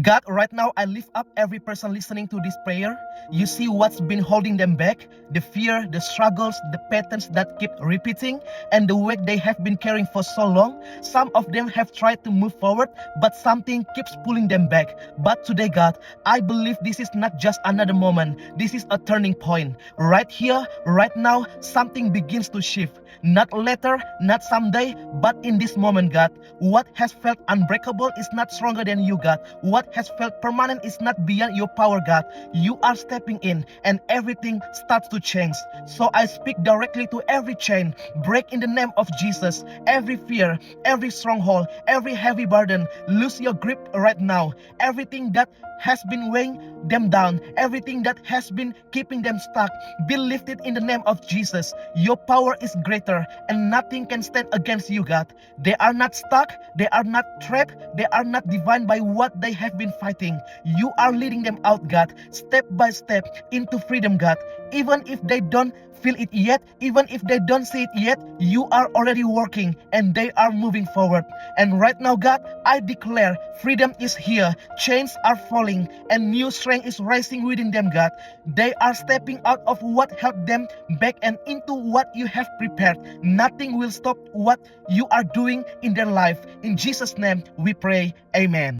God, right now I lift up every person listening to this prayer. You see what's been holding them back, the fear, the struggles, the patterns that keep repeating, and the weight they have been carrying for so long. Some of them have tried to move forward, but something keeps pulling them back. But today, God, I believe this is not just another moment. This is a turning point. Right here, right now, something begins to shift. Not later, not someday, but in this moment, God. What has felt unbreakable is not stronger than you, God. What has felt permanent is not beyond your power, God. You are stepping in and everything starts to change. So I speak directly to every chain. Break in the name of Jesus. Every fear, every stronghold, every heavy burden, lose your grip right now. Everything that has been weighing them down, everything that has been keeping them stuck, be lifted in the name of Jesus. Your power is greater and nothing can stand against you, God. They are not stuck, they are not trapped, they are not defined by what they have been fighting. You are leading them out, God, step by step into freedom, God. Even if they don't feel it yet, even if they don't see it yet, you are already working and they are moving forward. And right now, God, I declare freedom is here, chains are falling, and new strength is rising within them, God. They are stepping out of what held them back and into what you have prepared. Nothing will stop what you are doing in their life. In Jesus' name we pray, amen.